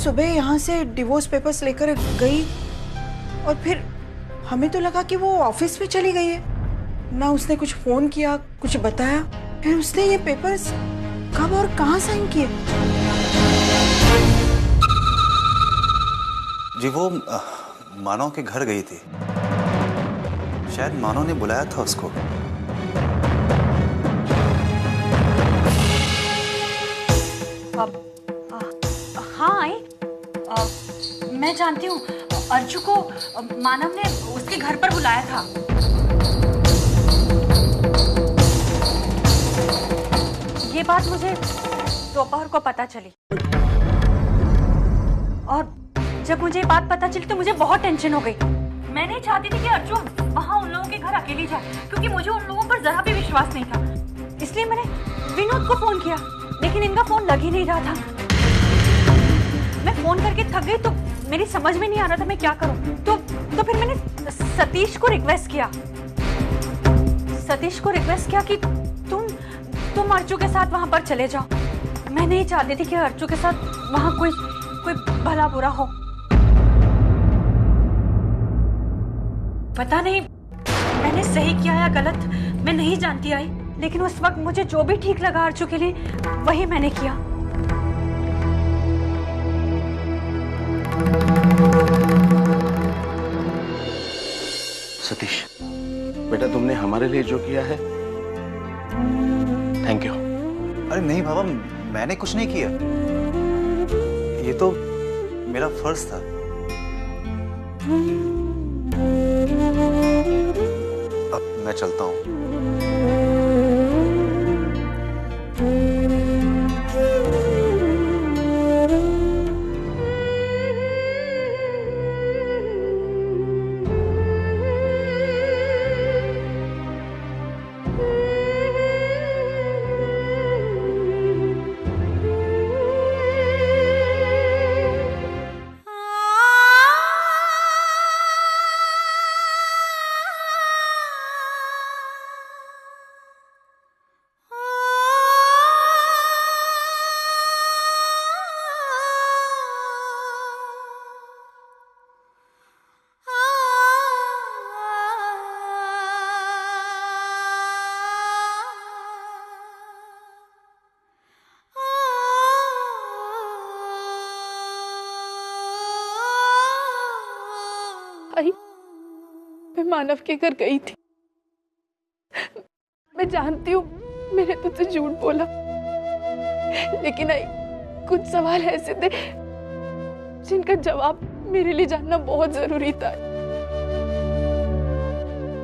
सुबह यहाँ से डिवोर्स पेपर्स लेकर गई और फिर हमें तो लगा कि वो ऑफिस में चली गई है। ना उसने कुछ फोन किया, कुछ बताया। फिर उसने ये पेपर्स कब और कहाँ साइन किए? जी वो मानव के घर गई थी। शायद मानव ने बुलाया था उसको। हाँ आई, मैं जानती हूँ अर्जु को मानव ने उसके घर पर बुलाया था। ये बात मुझे दोपहर को पता चली और जब मुझे ये बात पता चली तो मुझे बहुत टेंशन हो गई। मैं नहीं चाहती थी कि अर्जु वहाँ उन लोगों के घर अकेली जाए, क्योंकि मुझे उन लोगों पर जरा भी विश्वास नहीं था। इसलिए मैंने विनोद को फोन किया, लेकिन इनका फोन लग ही नहीं रहा था। मैं फोन करके थक गई तो मेरी समझ में नहीं आ रहा था मैं क्या करूं। तो फिर मैंने सतीश को रिक्वेस्ट किया कि तुम अर्जु के साथ वहां पर चले जाओ। मैं नहीं चाहती थी कि अर्जु के साथ वहां कोई भला बुरा हो। पता नहीं मैंने सही किया या गलत, मैं नहीं जानती आई, लेकिन उस वक्त मुझे जो भी ठीक लगा अर्जु के लिए वही मैंने किया। सतीश बेटा, तुमने हमारे लिए जो किया है थैंक यू। अरे नहीं बाबा, मैंने कुछ नहीं किया। ये तो मेरा फर्ज था। अब मैं चलता हूँ। आई, मैं मानव के घर गई थी। मैं जानती हूँ मैंने तुझसे झूठ बोला, लेकिन आई कुछ सवाल ऐसे थे जिनका जवाब मेरे लिए जानना बहुत जरूरी था,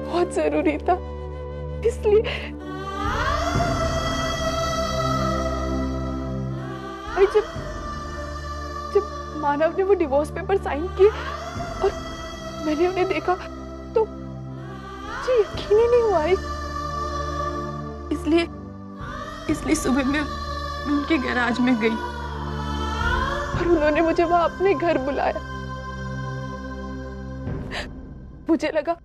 बहुत जरूरी था। इसलिए आई जब मानव ने वो डिवोर्स पेपर साइन किए और मैंने उन्हें देखा तो मुझे यकीन ही नहीं हुआ। इसलिए सुबह मैं उनके गैराज में गई और उन्होंने मुझे वहां अपने घर बुलाया। मुझे लगा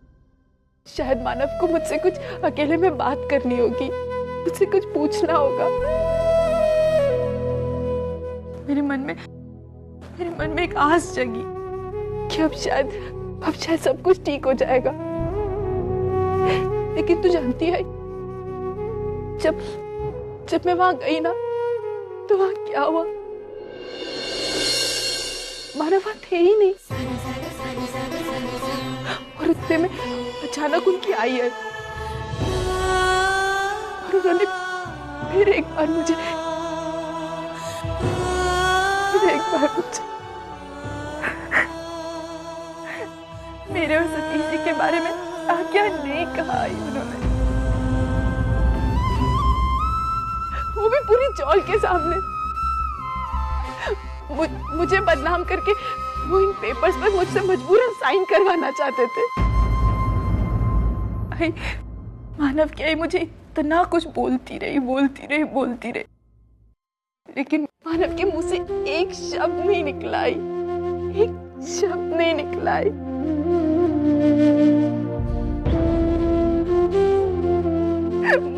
शायद मानव को मुझसे कुछ अकेले में बात करनी होगी, मुझसे कुछ पूछना होगा। मेरे मन में एक आस जगी कि अब शायद सब कुछ ठीक हो जाएगा। लेकिन तू जानती है जब मैं वहां गई ना तो वहां क्या हुआ? मानव वहां थे ही नहीं और उतने में अचानक उनकी आई है और उन्होंने फिर एक बार मुझे मेरे और सतीश जी के बारे में क्या नहीं कहा उन्होंने, वो भी पूरी चौल के सामने। मुझे बदनाम करके वो इन पेपर्स पर मुझसे मजबूरन साइन करवाना चाहते थे। मानव क्या मुझे इतना कुछ बोलती रही, लेकिन मानव के मुंह से एक शब्द नहीं निकला, एक शब्द नहीं निकला।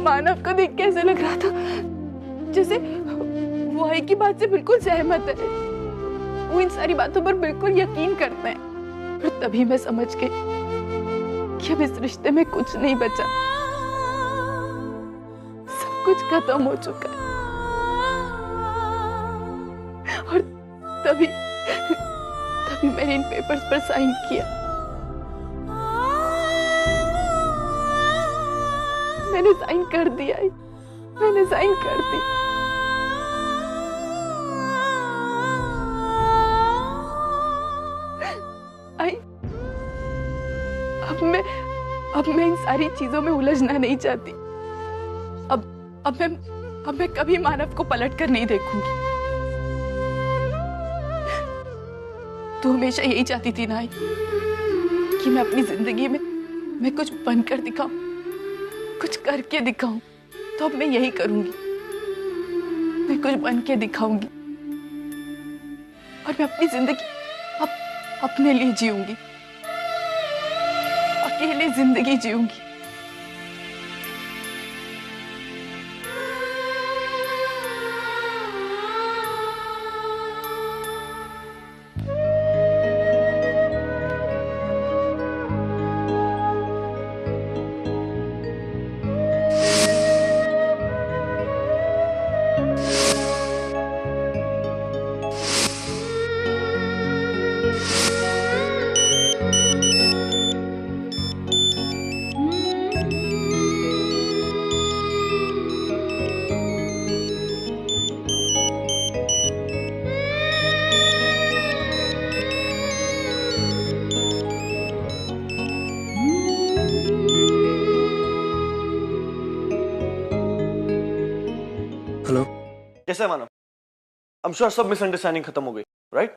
मानव को देख के ऐसा लग रहा था जैसे वो आई की बात से बिल्कुल सहमत है, वो इन सारी बातों पर बिल्कुल यकीन करते हैं। और तभी मैं समझ गई कि अब इस रिश्ते में कुछ नहीं बचा, सब कुछ खत्म हो चुका है। और तभी मैंने इन पेपर्स पर साइन किया। मैंने साइन कर दिया, मैंने साइन कर दी। आई, अब मैं इन सारी चीजों में उलझना नहीं चाहती। अब मैं कभी मानव को पलट कर नहीं देखूंगी। तू हमेशा यही चाहती थी ना आई, कि मैं अपनी जिंदगी में मैं कुछ बनकर दिखाऊं, कुछ करके दिखाऊं। तो अब मैं यही करूंगी, मैं कुछ बन के दिखाऊंगी और मैं अपनी जिंदगी अपने लिए जीऊंगी, अकेले जिंदगी जीऊंगी। हेलो, कैसा है मानव? I'm sure सब मिसअंडरस्टैंडिंग खत्म हो गई, राइट?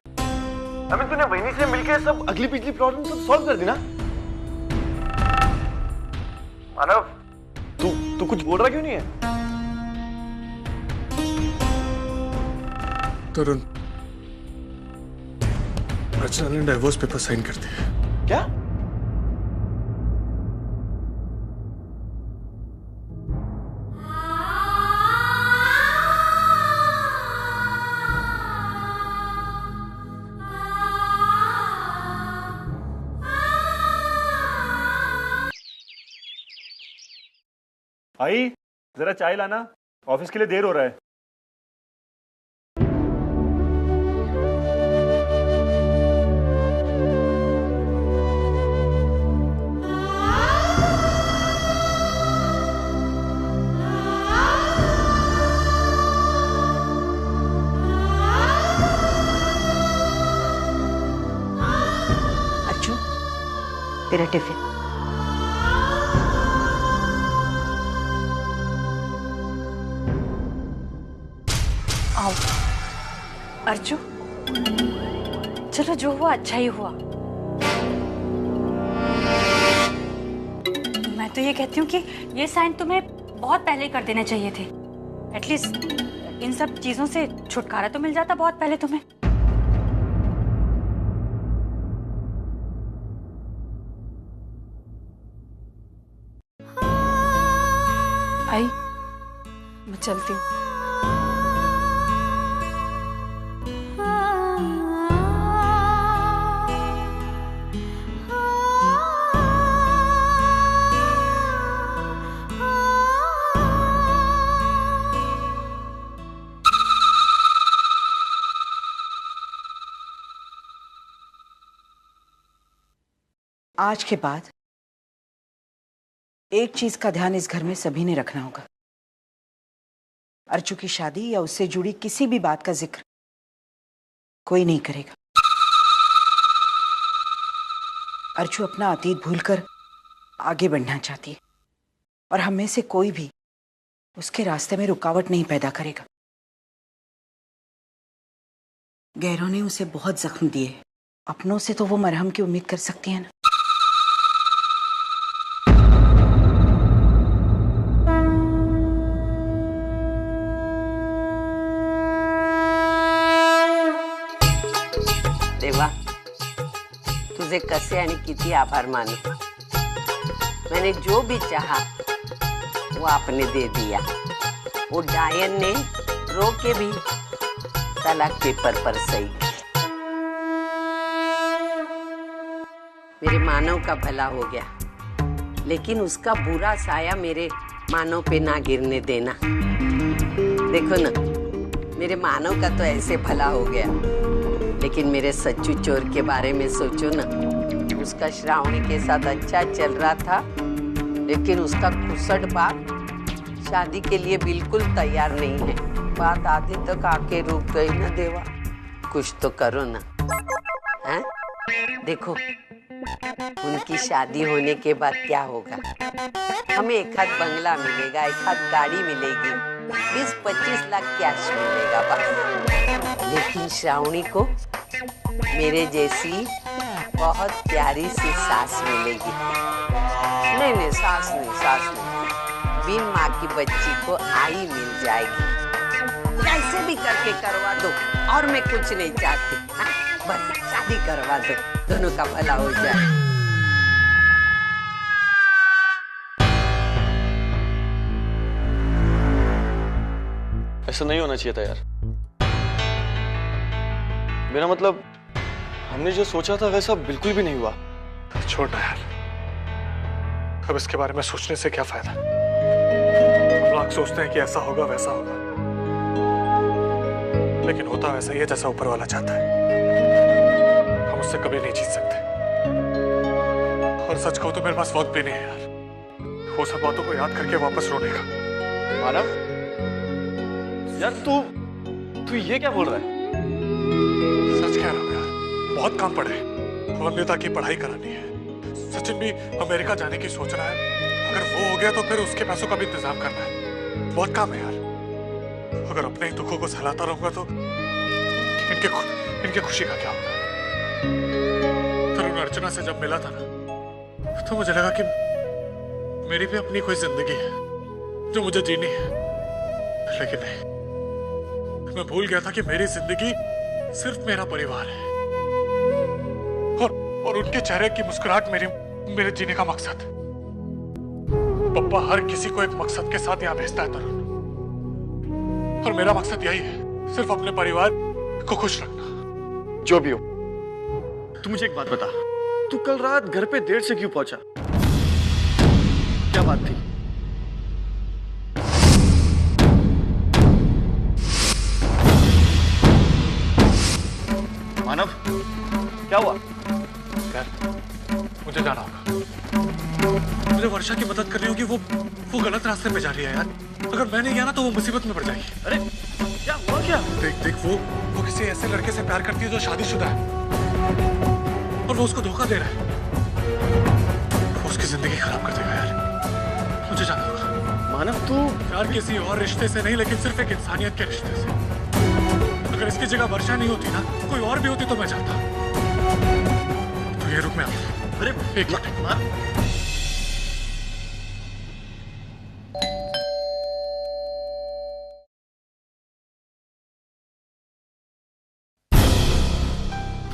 तूने वहीनी से मिलके सब अगली पिछली प्रॉब्लम सब सॉल्व कर दी ना? मानव, तू कुछ बोल रहा क्यों नहीं है? तरुण, रचना ने डाइवोर्स पेपर साइन कर दिए। क्या? आई, जरा चाय लाना, ऑफिस के लिए देर हो रहा है। अर्जुन, तेरा टिफिन। आओ अर्जु, चलो जो हुआ अच्छा ही हुआ। मैं तो ये कहती हूँ कि ये साइन तुम्हें बहुत पहले कर देने चाहिए थे। एटलीस्ट इन सब चीजों से छुटकारा तो मिल जाता बहुत पहले तुम्हें। आई, मैं चलती हूँ। आज के बाद एक चीज का ध्यान इस घर में सभी ने रखना होगा। अर्चू की शादी या उससे जुड़ी किसी भी बात का जिक्र कोई नहीं करेगा। अर्चू अपना अतीत भूलकर आगे बढ़ना चाहती है और हम में से कोई भी उसके रास्ते में रुकावट नहीं पैदा करेगा। गैरों ने उसे बहुत जख्म दिए, अपनों से तो वो मरहम की उम्मीद कर सकती है ना। देवा, तुझे कसे आणि किती आभार मानू। मैंने जो भी चाहा वो आपने दे दिया। वो डायन ने रो के भी तलाक पेपर पर सही की। मेरे मानव का भला हो गया, लेकिन उसका बुरा साया मेरे मानव पे ना गिरने देना। देखो ना, मेरे मानव का तो ऐसे भला हो गया, लेकिन मेरे सच्चू चोर के बारे में सोचो ना। उसका श्रावणी के साथ अच्छा चल रहा था, लेकिन उसका खुसट बाप शादी के लिए बिल्कुल तैयार नहीं है। बात आधे तक आके रुक गई ना देवा, कुछ तो करो ना। हैं? देखो, उनकी शादी होने के बाद क्या होगा? हमें एक आध बंगला मिलेगा, एक आध गाड़ी मिलेगी, 20-25 लाख कैश मिलेगा बस। लेकिन श्रावणी को मेरे जैसी बहुत प्यारी सी सास मिलेगी। नहीं, सास नहीं, बिन माँ की बच्ची को आई मिल जाएगी। कैसे भी करके करवा दो, और मैं कुछ नहीं चाहती। हाँ? बस शादी करवा दो, दोनों का भला हो जाए। ऐसा नहीं होना चाहिए था यार। मेरा मतलब, हमने जो सोचा था वैसा बिल्कुल भी नहीं हुआ। छोड़ना यार, अब इसके बारे में सोचने से क्या फायदा? हम लोग सोचते हैं कि ऐसा होगा वैसा होगा, लेकिन होता वैसा ही है जैसा ऊपर वाला चाहता है। हम उससे कभी नहीं जीत सकते। और सच कहूं तो मेरे पास वक्त भी नहीं है यार, वो सब बातों को याद करके वापस रोने का। मानव, यार तू ये क्या बोल रहा है? सच कह रहा हूं यार, बहुत काम पड़े। वंदिता की पढ़ाई करानी है, सचिन भी अमेरिका जाने की सोच रहा है। अगर वो हो गया तो फिर उसके पैसों का भी इंतजाम करना है। बहुत काम है यार। अगर अपने ही दुखों को सहलाता रहूंगा तो इनके खुशी का क्या होगा? तरुण अर्चना से जब मिला था ना, तो मुझे लगा कि मेरी भी अपनी कोई जिंदगी है जो मुझे जीनी है। लेकिन नहीं, मैं भूल गया था कि मेरी जिंदगी सिर्फ मेरा परिवार है, और उनके चेहरे की मुस्कुराहट मेरे जीने का मकसद। पप्पा हर किसी को एक मकसद के साथ यहाँ भेजता है तरुण, और मेरा मकसद यही है, सिर्फ अपने परिवार को खुश रखना। जो भी हो, तू मुझे एक बात बता, तू कल रात घर पे देर से क्यों पहुंचा? क्या बात थी? मानव, क्या हुआ? यार, मुझे जाना होगा। मुझे वर्षा की मदद करनी होगी। वो गलत रास्ते पे जा रही है यार। अगर मैं नहीं गया ना तो वो मुसीबत में पड़ जाएगी। अरे क्या हुआ क्या? देख वो किसी ऐसे लड़के से प्यार करती है जो शादीशुदा है, और वो उसको धोखा दे रहा है। वो उसकी जिंदगी खराब कर देगा यार। मुझे जाना होगा। मानव, तू यार किसी और रिश्ते से नहीं, लेकिन सिर्फ एक इंसानियत के रिश्ते से। अगर इसकी जगह वर्षा नहीं होती ना, कोई और भी होती तो मैं जाता। तो ये रुक, मैं आता। अरे एक मिनट।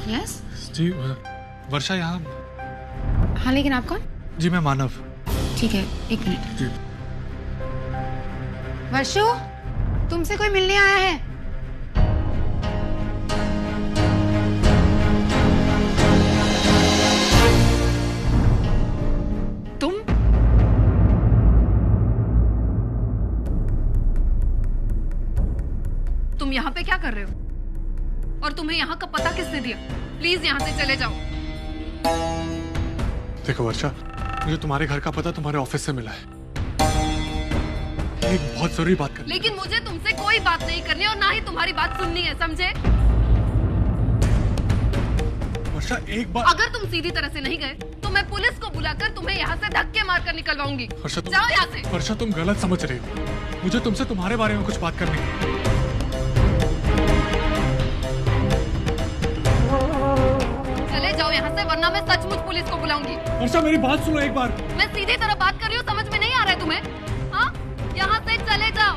यस जी वर्षा यहाँ। हाँ, लेकिन आप कौन? जी मैं मानव। ठीक है, एक मिनट। जी वर्षो, तुमसे कोई मिलने आया है। तुम यहाँ पे क्या कर रहे हो? और तुम्हें यहाँ का पता किसने दिया? प्लीज यहाँ से चले जाओ। देखो वर्षा, मुझे तुम्हारे घर का पता तुम्हारे ऑफिस से मिला है। एक बहुत जरूरी बात करनी। लेकिन मुझे तुमसे कोई बात नहीं करनी और ना ही तुम्हारी बात सुननी है, समझे? वर्षा एक बार, अगर तुम सीधी तरह से नहीं गए तो मैं पुलिस को बुलाकर तुम्हें यहाँ से धक्के मारकर निकलवाऊंगी। जाओ यहाँ से। वर्षा तुम गलत समझ रही हो। मुझे तुमसे तुम्हारे बारे में कुछ बात करनी है। चले जाओ यहाँ से, वरना मैं सचमुच पुलिस को बुलाऊंगी। वर्षा मेरी बात सुनो एक बार। मैं सीधी तरह बात कर रही हूँ, समझ में नहीं आ रहा है तुम्हें? हाँ, यहाँ से चले जाओ।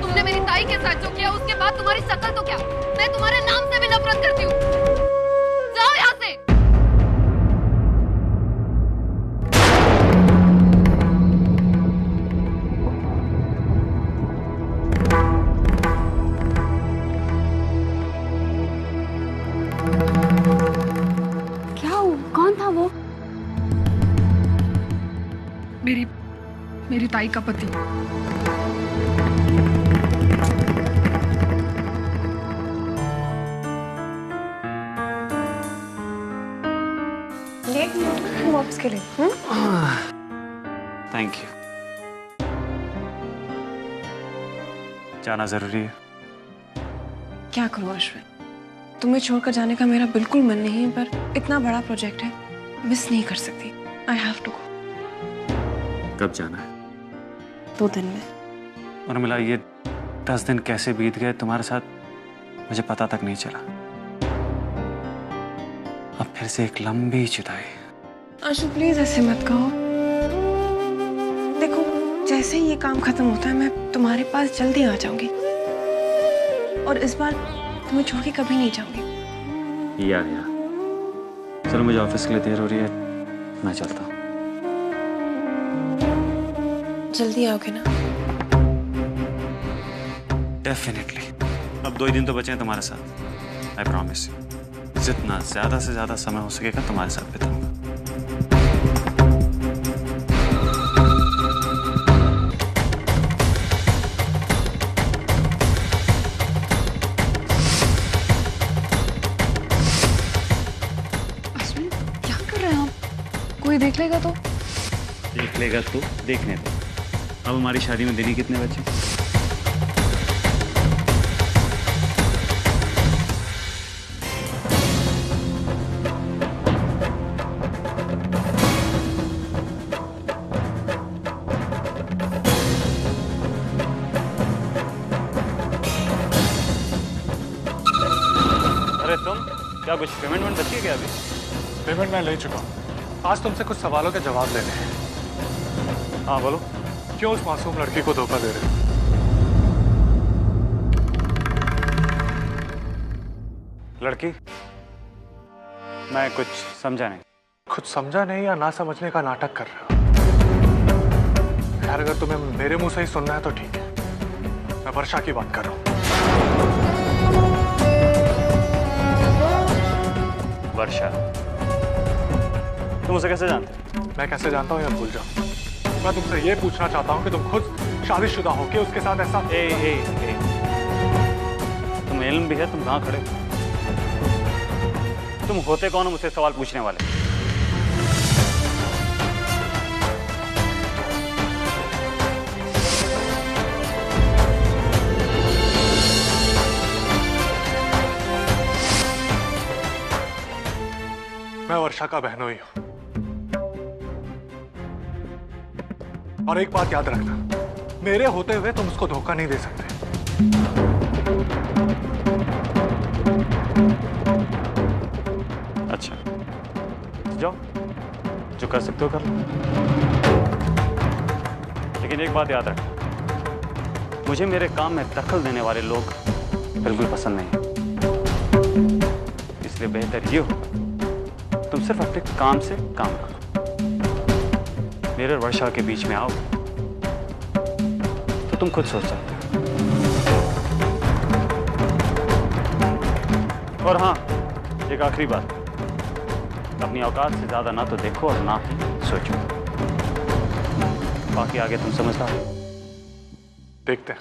तुमने मेरी ताई के साथ जो किया, उसके बाद तुम्हारी शक्ल तो क्या, मैं तुम्हारे नाम से भी नफरत करती हूँ। जाओ यहाँ से। मेरी ताई का पति। वापस के लिए। Thank you. जाना जरूरी है। क्या करूं अश्विन, तुम्हें छोड़कर जाने का मेरा बिल्कुल मन नहीं है, पर इतना बड़ा प्रोजेक्ट है, मिस नहीं कर सकती। I have to go. कब जाना है? 2 दिन में। और मिला ये 10 दिन कैसे बीत गए तुम्हारे साथ, मुझे पता तक नहीं चला। अब फिर से एक लंबी जुदाई। आशु प्लीज ऐसे मत कहो। देखो, जैसे ही ये काम खत्म होता है मैं तुम्हारे पास जल्दी आ जाऊंगी, और इस बार तुम्हें छोड़ के कभी नहीं जाऊंगी। या चलो, मुझे ऑफिस के लिए देर हो रही है, मैं चलता हूँ। जल्दी आओगे ना? डेफिनेटली। अब 2 ही दिन तो बचे हैं तुम्हारे साथ। आई प्रॉमिस यू, जितना ज्यादा से ज्यादा समय हो सकेगा तुम्हारे साथ बिताऊंगा। अश्विन, क्या कर रहे हैं आप? कोई देख लेगा तो? देख लेगा तो देखने दो। अब हमारी शादी में दिन ही कितने बचे? अरे तुम क्या कुछ पेमेंट बची है क्या? अभी पेमेंट मैं ले चुका हूँ। आज तुमसे कुछ सवालों के जवाब लेने हैं। हाँ बोलो, क्यों उस मासूम लड़की को धोखा दे रहे हो? लड़की? मैं कुछ समझा नहीं। कुछ समझा नहीं या ना समझने का नाटक कर रहे हो? यार अगर तुम्हें मेरे मुंह से ही सुनना है तो ठीक है। मैं वर्षा की बात कर रहा हूँ। वर्षा? तुम उसे कैसे जानते हो? मैं कैसे जानता हूँ या भूल जाऊँ? मैं तुमसे ये पूछना चाहता हूँ कि तुम खुद शादीशुदा हो के उसके साथ ऐसा। ए, तुम्हें इल्म भी है तुम कहाँ खड़े हो? तुम होते कौन हो मुझसे सवाल पूछने वाले? मैं वर्षा का बहनोई हूं। और एक बात याद रखना, मेरे होते हुए तुम उसको धोखा नहीं दे सकते। अच्छा, जाओ, जो कर सकते हो कर लो। लेकिन एक बात याद रखना, मुझे मेरे काम में दखल देने वाले लोग बिल्कुल पसंद नहीं है। इसलिए बेहतर ये होगा तुम सिर्फ अपने काम से काम करो। मेरे और वर्षा के बीच में आओ तो तुम खुद सोच सकते हो। और हाँ, एक आखिरी बात, अपनी औकात से ज्यादा ना तो देखो और ना ही सोचो। बाकी आगे तुम समझदार। देखते हैं।